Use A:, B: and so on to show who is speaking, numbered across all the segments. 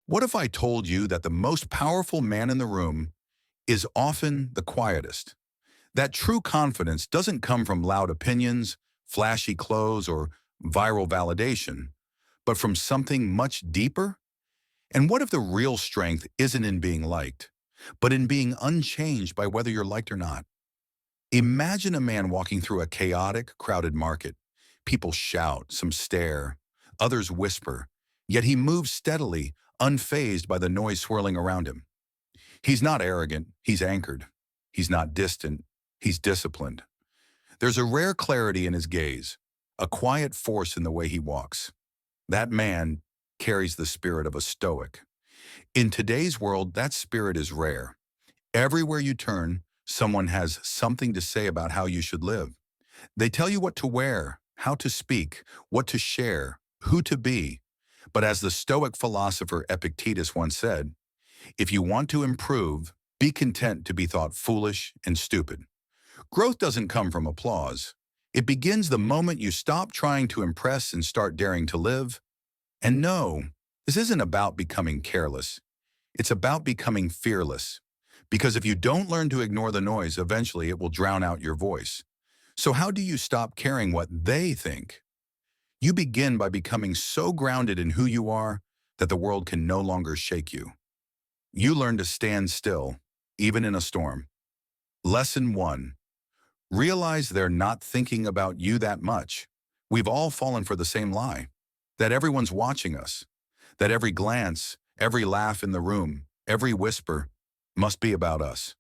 A: What if I told you that the most powerful man in the room is often the quietest? That true confidence doesn't come from loud opinions, flashy clothes, or viral validation, but from something much deeper? And what if the real strength isn't in being liked, but in being unchanged by whether you're liked or not? Imagine a man walking through a chaotic, crowded market. People shout, some stare, others whisper, yet he moves steadily, unfazed by the noise swirling around him. He's not arrogant, he's anchored. He's not distant, he's disciplined. There's a rare clarity in his gaze, a quiet force in the way he walks. That man carries the spirit of a Stoic. In today's world, that spirit is rare. Everywhere you turn, someone has something to say about how you should live. They tell you what to wear, how to speak, what to share, who to be. But as the Stoic philosopher Epictetus once said, if you want to improve, be content to be thought foolish and stupid. Growth doesn't come from applause. It begins the moment you stop trying to impress and start daring to live. And no, this isn't about becoming careless. It's about becoming fearless. Because if you don't learn to ignore the noise, eventually it will drown out your voice. So how do you stop caring what they think? You begin by becoming so grounded in who you are that the world can no longer shake you. You learn to stand still, even in a storm. Lesson 1. Realize they're not thinking about you that much. We've all fallen for the same lie, that everyone's watching us, that every glance, every laugh in the room, every whisper must be about us.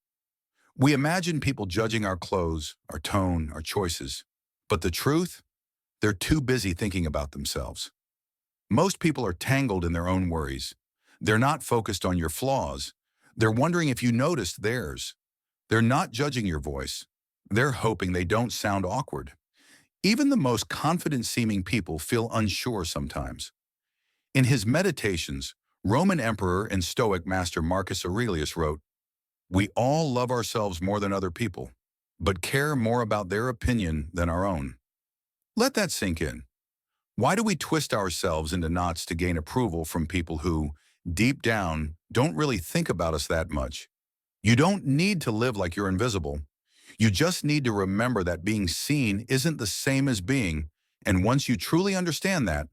A: We imagine people judging our clothes, our tone, our choices. But the truth? They're too busy thinking about themselves. Most people are tangled in their own worries. They're not focused on your flaws. They're wondering if you noticed theirs. They're not judging your voice. They're hoping they don't sound awkward. Even the most confident-seeming people feel unsure sometimes. In his Meditations, Roman Emperor and Stoic master Marcus Aurelius wrote, "We all love ourselves more than other people, but care more about their opinion than our own." Let that sink in. Why do we twist ourselves into knots to gain approval from people who, deep down, don't really think about us that much? You don't need to live like you're invisible. You just need to remember that being seen isn't the same as being, and once you truly understand that,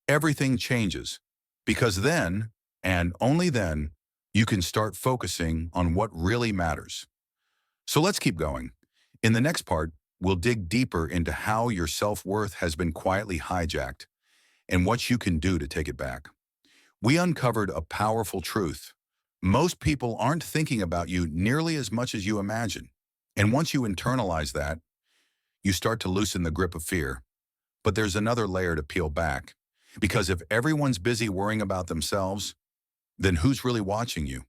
A: everything changes. Because then, and only then, you can start focusing on what really matters. So let's keep going. In the next part, we'll dig deeper into how your self-worth has been quietly hijacked and what you can do to take it back. We uncovered a powerful truth. Most people aren't thinking about you nearly as much as you imagine. And once you internalize that, you start to loosen the grip of fear. But there's another layer to peel back. Because if everyone's busy worrying about themselves, then who's really watching you?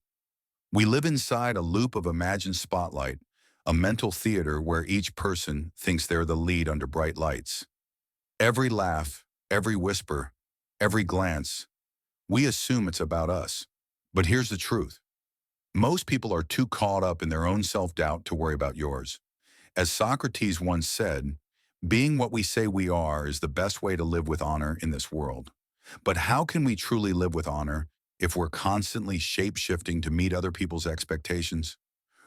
A: We live inside a loop of imagined spotlight, a mental theater where each person thinks they're the lead under bright lights. Every laugh, every whisper, every glance, we assume it's about us. But here's the truth. Most people are too caught up in their own self-doubt to worry about yours. As Socrates once said, being what we say we are is the best way to live with honor in this world. But how can we truly live with honor if we're constantly shape-shifting to meet other people's expectations?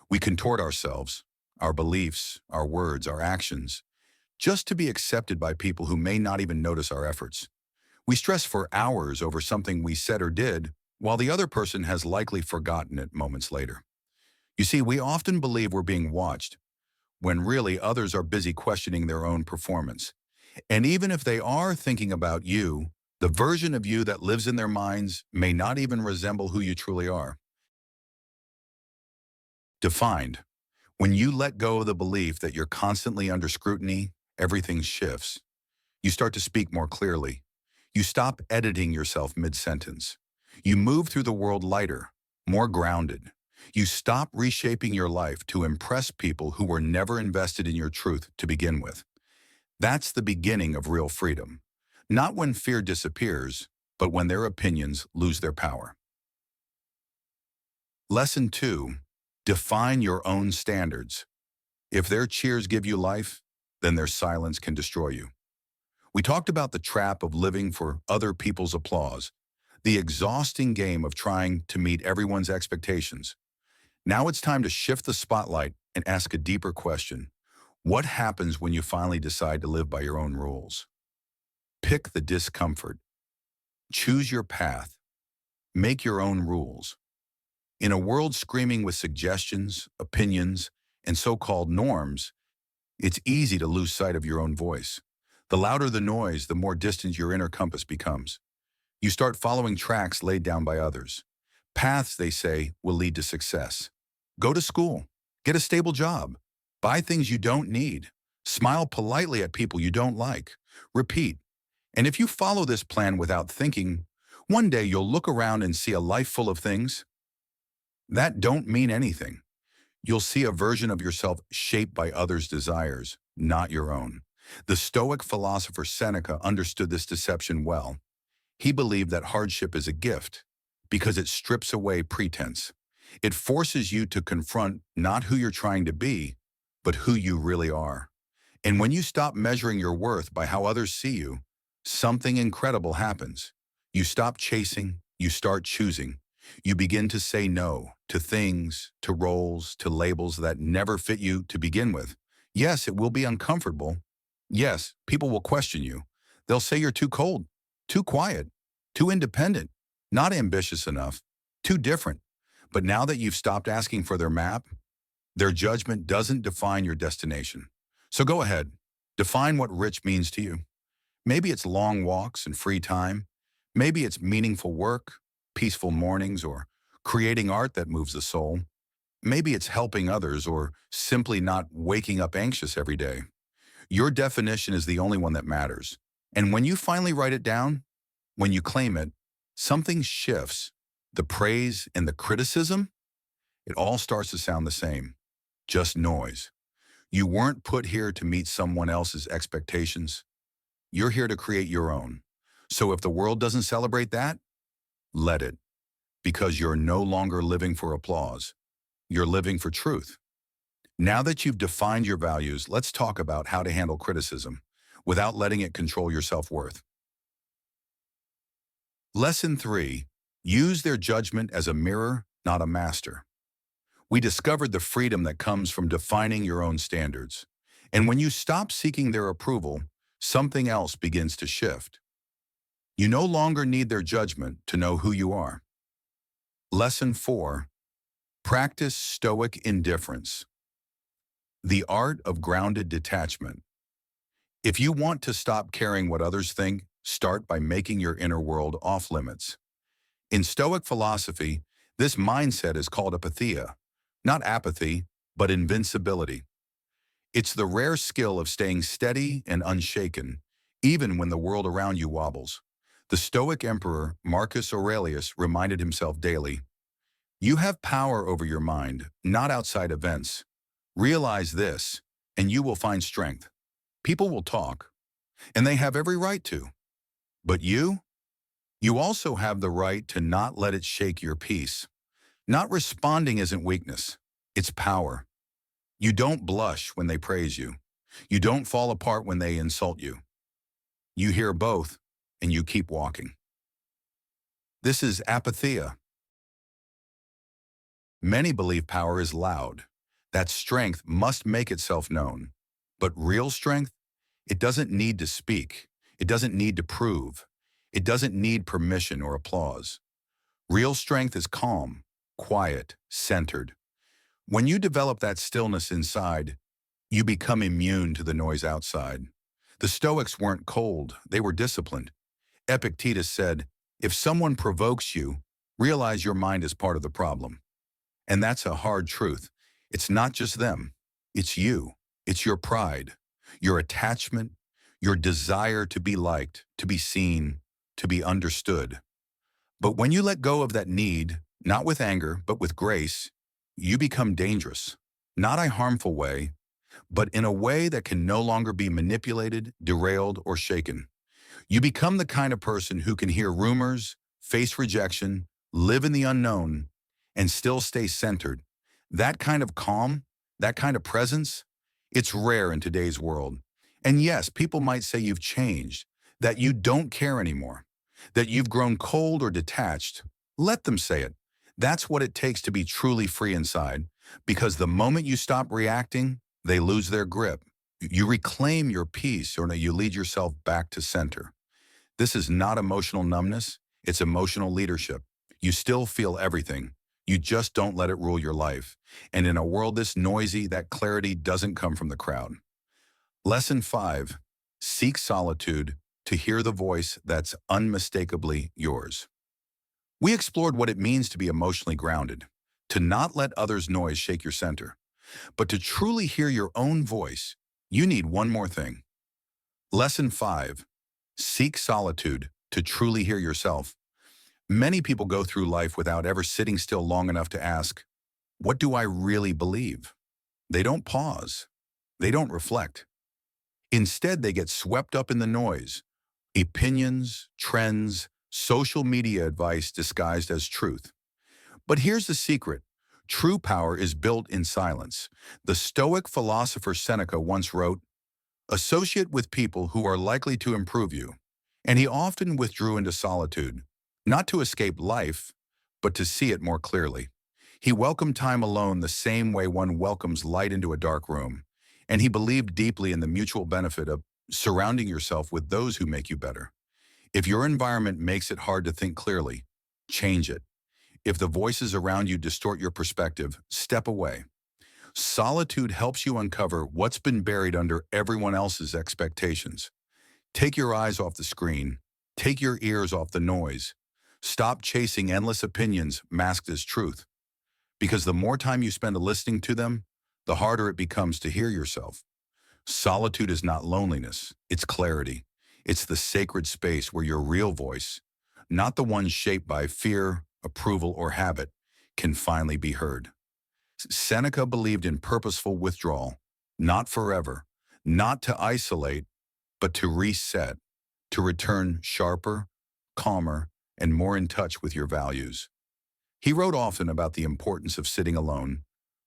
A: We contort ourselves, our beliefs, our words, our actions, just to be accepted by people who may not even notice our efforts. We stress for hours over something we said or did, while the other person has likely forgotten it moments later. You see, we often believe we're being watched, when really others are busy questioning their own performance. And even if they are thinking about you, the version of you that lives in their minds may not even resemble who you truly are. Defined. When you let go of the belief that you're constantly under scrutiny, everything shifts. You start to speak more clearly. You stop editing yourself mid-sentence. You move through the world lighter, more grounded. You stop reshaping your life to impress people who were never invested in your truth to begin with. That's the beginning of real freedom. Not when fear disappears, but when their opinions lose their power. Lesson 2. Define your own standards. If their cheers give you life, then their silence can destroy you. We talked about the trap of living for other people's applause, The exhausting game of trying to meet everyone's expectations. Now it's time to shift the spotlight and ask a deeper question. What happens when you finally decide to live by your own rules? Pick the discomfort. Choose your path. Make your own rules. In a world screaming with suggestions, opinions, and so-called norms, it's easy to lose sight of your own voice. The louder the noise, the more distant your inner compass becomes. You start following tracks laid down by others. Paths, they say, will lead to success. Go to school. Get a stable job. Buy things you don't need. Smile politely at people you don't like. Repeat. And if you follow this plan without thinking, one day you'll look around and see a life full of things that don't mean anything. You'll see a version of yourself shaped by others' desires, not your own. The Stoic philosopher Seneca understood this deception well. He believed that hardship is a gift because it strips away pretense. It forces you to confront not who you're trying to be, but who you really are. And when you stop measuring your worth by how others see you, something incredible happens. You stop chasing, you start choosing. You begin to say no to things, to roles, to labels that never fit you to begin with. Yes, it will be uncomfortable. Yes, people will question you. They'll say you're too cold, too quiet, too independent, not ambitious enough, too different. But now that you've stopped asking for their map, their judgment doesn't define your destination. So go ahead, define what rich means to you. Maybe it's long walks and free time. Maybe it's meaningful work, peaceful mornings, or creating art that moves the soul. Maybe it's helping others or simply not waking up anxious every day. Your definition is the only one that matters. And when you finally write it down, when you claim it, something shifts. The praise and the criticism, it all starts to sound the same. Just noise. You weren't put here to meet someone else's expectations. You're here to create your own. So if the world doesn't celebrate that, let it. Because you're no longer living for applause. You're living for truth. Now that you've defined your values, let's talk about how to handle criticism without letting it control your self-worth. Lesson 3. Use their judgment as a mirror, not a master. We discovered the freedom that comes from defining your own standards. And when you stop seeking their approval, something else begins to shift. You no longer need their judgment to know who you are. Lesson 4. Practice Stoic indifference. The art of grounded detachment. If you want to stop caring what others think, start by making your inner world off-limits. In Stoic philosophy, this mindset is called apatheia, not apathy, but invincibility. It's the rare skill of staying steady and unshaken, even when the world around you wobbles. The Stoic emperor Marcus Aurelius reminded himself daily, "You have power over your mind, not outside events. Realize this, and you will find strength. People will talk, and they have every right to. But you also have the right to not let it shake your peace. Not responding isn't weakness, it's power. You don't blush when they praise you. You don't fall apart when they insult you. You hear both, and you keep walking." This is apatheia. Many believe power is loud, that strength must make itself known. But real strength, it doesn't need to speak. It doesn't need to prove. It doesn't need permission or applause. Real strength is calm, quiet, centered. When you develop that stillness inside, you become immune to the noise outside. The Stoics weren't cold, they were disciplined. Epictetus said, "If someone provokes you, realize your mind is part of the problem." And that's a hard truth. It's not just them. It's you. It's your pride, your attachment, your desire to be liked, to be seen, to be understood. But when you let go of that need, not with anger, but with grace, you become dangerous. Not a harmful way, but in a way that can no longer be manipulated, derailed, or shaken. You become the kind of person who can hear rumors, face rejection, live in the unknown, and still stay centered. That kind of calm, that kind of presence, it's rare in today's world. And yes, people might say you've changed, that you don't care anymore. that you've grown cold or detached, let them say it. That's what it takes to be truly free inside, because the moment you stop reacting, they lose their grip. You reclaim your peace, or you lead yourself back to center. This is not emotional numbness, it's emotional leadership. You still feel everything. You just don't let it rule your life. And in a world this noisy, that clarity doesn't come from the crowd. Lesson 5. Seek solitude to hear the voice that's unmistakably yours. We explored what it means to be emotionally grounded, to not let others' noise shake your center. But to truly hear your own voice, you need one more thing. Lesson 5. Seek solitude to truly hear yourself. Many people go through life without ever sitting still long enough to ask, what do I really believe? They don't pause. They don't reflect. Instead, they get swept up in the noise. Opinions, trends, social media advice disguised as truth. But here's the secret. True power is built in silence. The Stoic philosopher Seneca once wrote, "Associate with people who are likely to improve you." And he often withdrew into solitude, not to escape life, but to see it more clearly. He welcomed time alone the same way one welcomes light into a dark room. And he believed deeply in the mutual benefit of surrounding yourself with those who make you better. If your environment makes it hard to think clearly, change it. If the voices around you distort your perspective, step away. Solitude helps you uncover what's been buried under everyone else's expectations. Take your eyes off the screen. Take your ears off the noise. Stop chasing endless opinions masked as truth. Because the more time you spend listening to them, the harder it becomes to hear yourself. Solitude is not loneliness, it's clarity. It's the sacred space where your real voice, not the one shaped by fear, approval, or habit, can finally be heard. Seneca believed in purposeful withdrawal, not forever, not to isolate, but to reset, to return sharper, calmer, and more in touch with your values. He wrote often about the importance of sitting alone,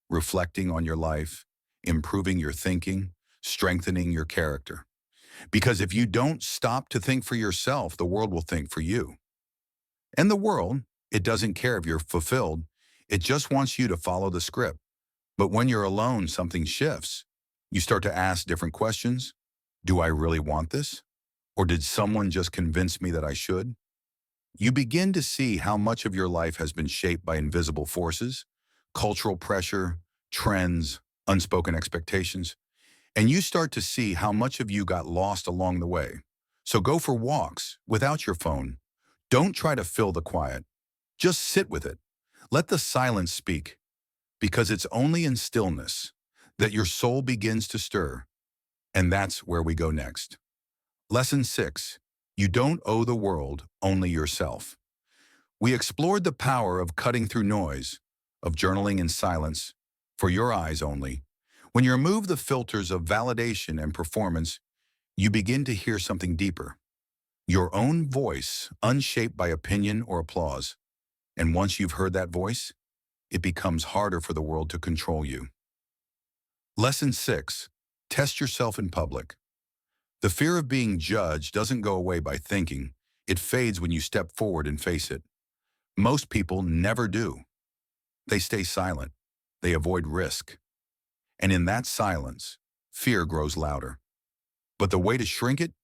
A: reflecting on your life, improving your thinking, strengthening your character. Because if you don't stop to think for yourself, the world will think for you. And the world, it doesn't care if you're fulfilled, it just wants you to follow the script. But when you're alone, something shifts. You start to ask different questions. Do I really want this? Or did someone just convince me that I should? You begin to see how much of your life has been shaped by invisible forces, cultural pressure, trends, unspoken expectations, and you start to see how much of you got lost along the way. So go for walks without your phone. Don't try to fill the quiet. Just sit with it. Let the silence speak, because it's only in stillness that your soul begins to stir, and that's where we go next. Lesson 6. You don't owe the world, only yourself. We explored the power of cutting through noise, of journaling in silence, for your eyes only. When you remove the filters of validation and performance, you begin to hear something deeper. Your own voice, unshaped by opinion or applause. And once you've heard that voice, it becomes harder for the world to control you. Lesson 6. Test yourself in public. The fear of being judged doesn't go away by thinking. It fades when you step forward and face it. Most people never do. They stay silent. They avoid risk. And in that silence, fear grows louder. But the way to shrink it?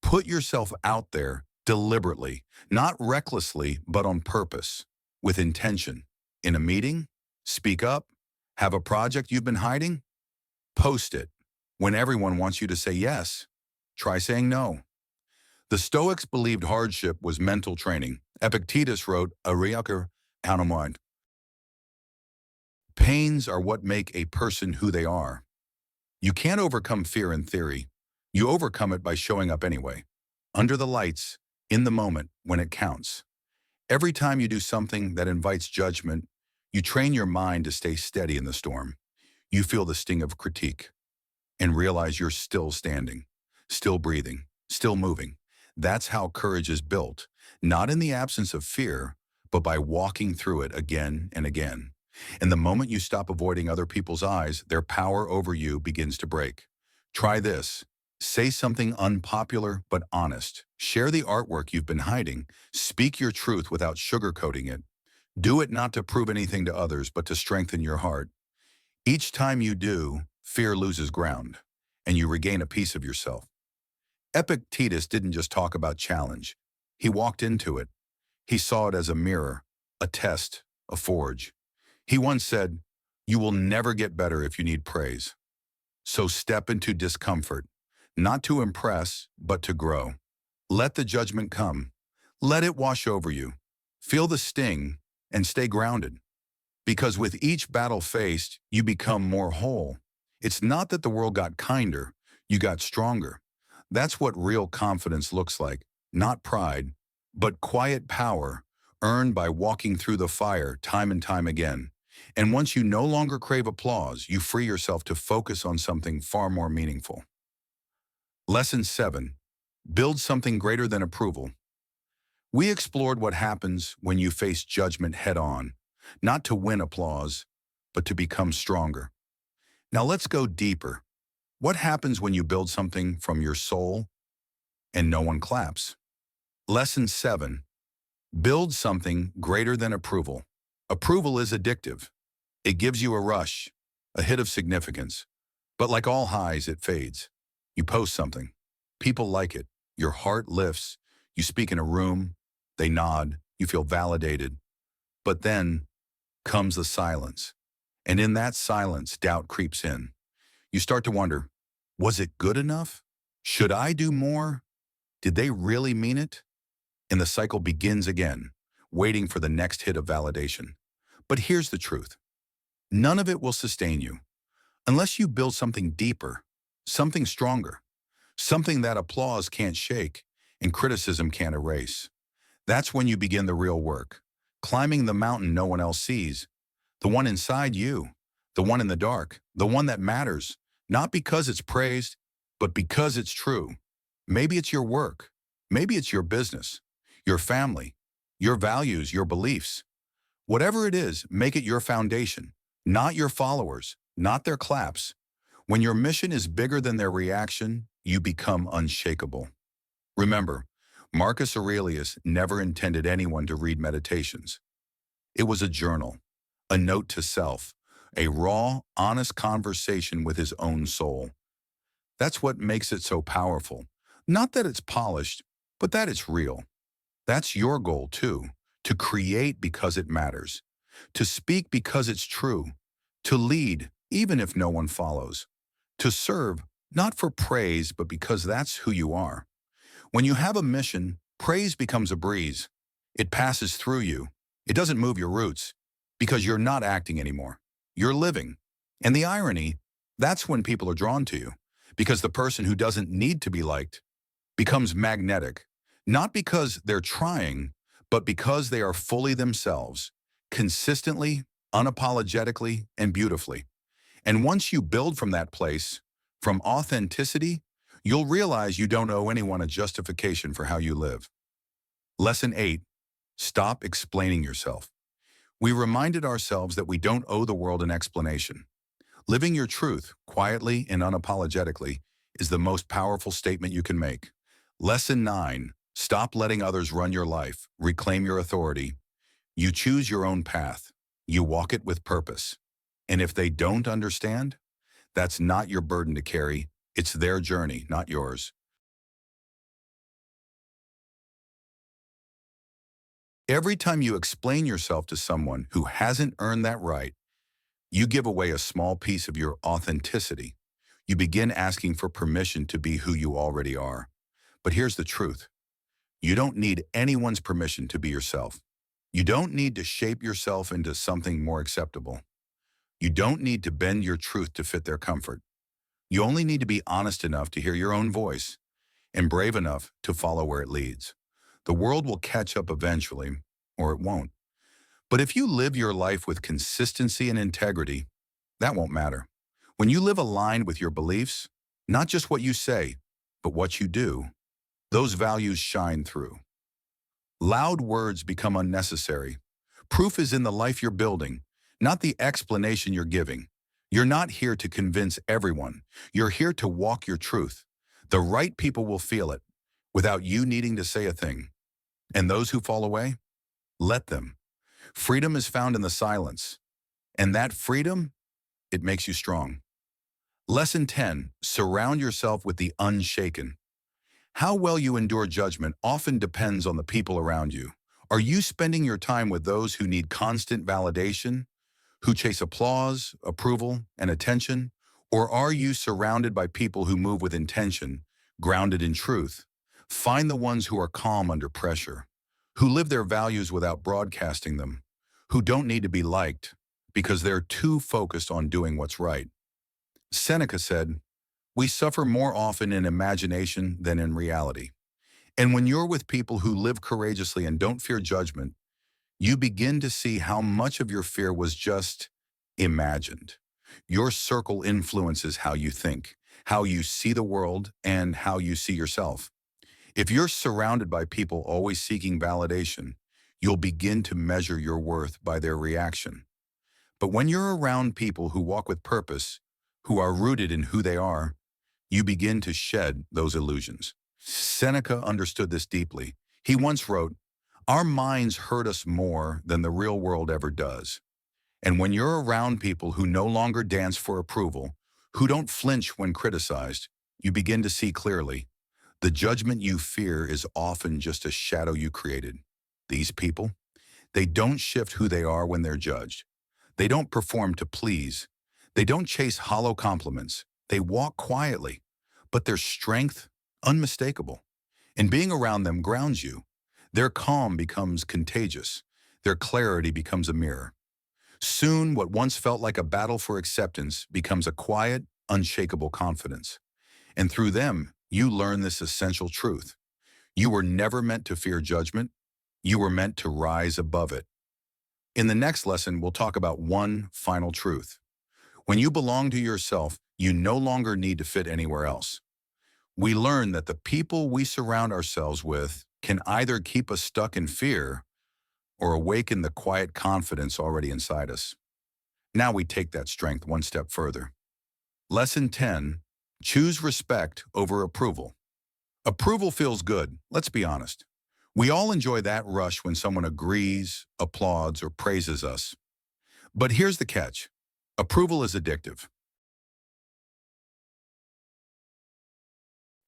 A: Put yourself out there deliberately, not recklessly, but on purpose, with intention. In a meeting, speak up. Have a project you've been hiding? Post it. When everyone wants you to say yes, try saying no. The Stoics believed hardship was mental training. Epictetus wrote, "Ariaker anomoid." Pains are what make a person who they are. You can't overcome fear in theory. You overcome it by showing up anyway. Under the lights, in the moment, when it counts. Every time you do something that invites judgment, you train your mind to stay steady in the storm. You feel the sting of critique and realize you're still standing, still breathing, still moving. That's how courage is built, not in the absence of fear, but by walking through it again and again. And the moment you stop avoiding other people's eyes, their power over you begins to break. Try this. Say something unpopular but honest. Share the artwork you've been hiding. Speak your truth without sugarcoating it. Do it not to prove anything to others, but to strengthen your heart. Each time you do, fear loses ground, and you regain a piece of yourself. Epictetus didn't just talk about challenge. He walked into it. He saw it as a mirror, a test, a forge. He once said, "You will never get better if you need praise. So step into discomfort, not to impress, but to grow. Let the judgment come. Let it wash over you. Feel the sting and stay grounded. Because with each battle faced, you become more whole. It's not that the world got kinder, you got stronger. That's what real confidence looks like, not pride, but quiet power earned by walking through the fire time and time again. And once you no longer crave applause, you free yourself to focus on something far more meaningful. Lesson 7. Build something greater than approval. We explored what happens when you face judgment head-on, not to win applause, but to become stronger. Now let's go deeper. What happens when you build something from your soul and no one claps? Lesson 7. Build something greater than approval. Approval is addictive. It gives you a rush, a hit of significance. But like all highs, it fades. You post something. People like it. Your heart lifts. You speak in a room. They nod. You feel validated. But then comes the silence. And in that silence, doubt creeps in. You start to wonder, was it good enough? Should I do more? Did they really mean it? And the cycle begins again, waiting for the next hit of validation. But here's the truth. None of it will sustain you unless you build something deeper, something stronger, something that applause can't shake and criticism can't erase. That's when you begin the real work, climbing the mountain no one else sees, the one inside you, the one in the dark, the one that matters, not because it's praised, but because it's true. Maybe it's your work. Maybe it's your business, your family, your values, your beliefs. Whatever it is, make it your foundation, not your followers, not their claps. When your mission is bigger than their reaction, you become unshakable. Remember, Marcus Aurelius never intended anyone to read Meditations. It was a journal, a note to self, a raw, honest conversation with his own soul. That's what makes it so powerful. Not that it's polished, but that it's real. That's your goal too, to create because it matters, to speak because it's true, to lead even if no one follows, to serve not for praise but because that's who you are. When you have a mission, praise becomes a breeze. It passes through you. It doesn't move your roots because you're not acting anymore. You're living. And the irony, that's when people are drawn to you, because the person who doesn't need to be liked becomes magnetic, not because they're trying, but because they are fully themselves, consistently, unapologetically, and beautifully. And once you build from that place, from authenticity, you'll realize you don't owe anyone a justification for how you live. Lesson 8. Stop explaining yourself. We reminded ourselves that we don't owe the world an explanation. Living your truth, quietly and unapologetically, is the most powerful statement you can make. Lesson 9. Stop letting others run your life. Reclaim your authority. You choose your own path. You walk it with purpose. And if they don't understand, that's not your burden to carry. It's their journey, not yours. Every time you explain yourself to someone who hasn't earned that right, you give away a small piece of your authenticity. You begin asking for permission to be who you already are. But here's the truth. You don't need anyone's permission to be yourself. You don't need to shape yourself into something more acceptable. You don't need to bend your truth to fit their comfort. You only need to be honest enough to hear your own voice and brave enough to follow where it leads. The world will catch up eventually, or it won't. But if you live your life with consistency and integrity, that won't matter. When you live aligned with your beliefs, not just what you say, but what you do, those values shine through. Loud words become unnecessary. Proof is in the life you're building, not the explanation you're giving. You're not here to convince everyone. You're here to walk your truth. The right people will feel it without you needing to say a thing. And those who fall away, let them. Freedom is found in the silence. And that freedom, it makes you strong. Lesson 10, surround yourself with the unshaken. How well you endure judgment often depends on the people around you. Are you spending your time with those who need constant validation, who chase applause, approval, and attention? Or are you surrounded by people who move with intention, grounded in truth? Find the ones who are calm under pressure, who live their values without broadcasting them, who don't need to be liked because they're too focused on doing what's right. Seneca said, "We suffer more often in imagination than in reality." And when you're with people who live courageously and don't fear judgment, you begin to see how much of your fear was just imagined. Your circle influences how you think, how you see the world, and how you see yourself. If you're surrounded by people always seeking validation, you'll begin to measure your worth by their reaction. But when you're around people who walk with purpose, who are rooted in who they are, you begin to shed those illusions. Seneca understood this deeply. He once wrote, "Our minds hurt us more than the real world ever does." And when you're around people who no longer dance for approval, who don't flinch when criticized, you begin to see clearly. The judgment you fear is often just a shadow you created. These people, they don't shift who they are when they're judged. They don't perform to please. They don't chase hollow compliments. They walk quietly, but their strength, unmistakable. And being around them grounds you. Their calm becomes contagious. Their clarity becomes a mirror. Soon, what once felt like a battle for acceptance becomes a quiet, unshakable confidence. And through them, you learn this essential truth. You were never meant to fear judgment. You were meant to rise above it. In the next lesson, we'll talk about one final truth. When you belong to yourself, you no longer need to fit anywhere else. We learn that the people we surround ourselves with can either keep us stuck in fear or awaken the quiet confidence already inside us. Now we take that strength one step further. Lesson 10, choose respect over approval. Approval feels good, let's be honest. We all enjoy that rush when someone agrees, applauds, or praises us. But here's the catch. Approval is addictive.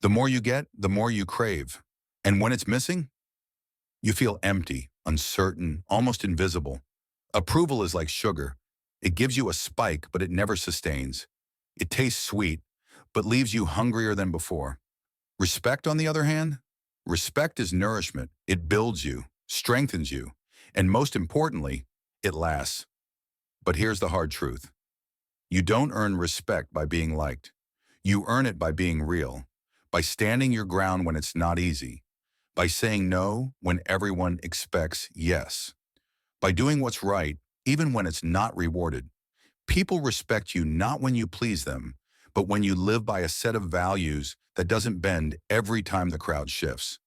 A: The more you get, the more you crave. And when it's missing, you feel empty, uncertain, almost invisible. Approval is like sugar. It gives you a spike, but it never sustains. It tastes sweet, but leaves you hungrier than before. Respect, on the other hand, respect is nourishment. It builds you, strengthens you, and most importantly, it lasts. But here's the hard truth. You don't earn respect by being liked. You earn it by being real, by standing your ground when it's not easy, by saying no when everyone expects yes, by doing what's right even when it's not rewarded. People respect you not when you please them, but when you live by a set of values that doesn't bend every time the crowd shifts.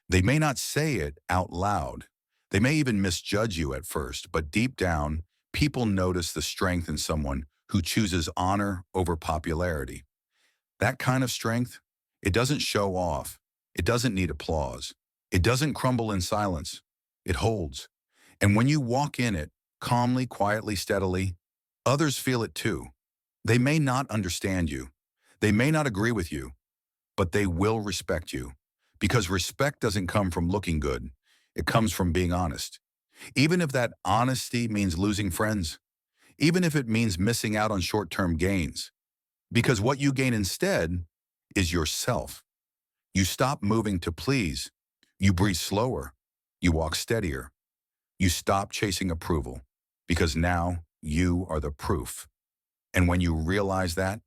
A: They may not say it out loud. They may even misjudge you at first, but deep down, people notice the strength in someone who chooses honor over popularity. That kind of strength, it doesn't show off. It doesn't need applause. It doesn't crumble in silence. It holds. And when you walk in it, calmly, quietly, steadily, others feel it too. They may not understand you. They may not agree with you, but they will respect you. Because respect doesn't come from looking good. It comes from being honest. Even if that honesty means losing friends, even if it means missing out on short-term gains. Because what you gain instead is yourself. You stop moving to please. You breathe slower. You walk steadier. You stop chasing approval because now you are the proof. And when you realize that,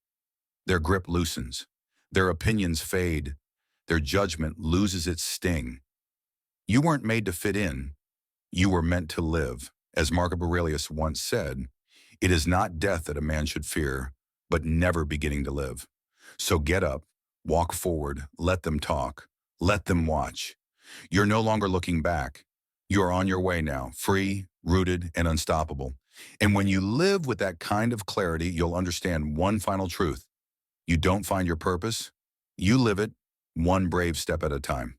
A: their grip loosens. Their opinions fade. Their judgment loses its sting. You weren't made to fit in. You were meant to live. As Marcus Aurelius once said, "It is not death that a man should fear, but never beginning to live." So get up, walk forward, let them talk, let them watch. You're no longer looking back. You're on your way now, free, rooted, and unstoppable. And when you live with that kind of clarity, you'll understand one final truth. You don't find your purpose, you live it, one brave step at a time.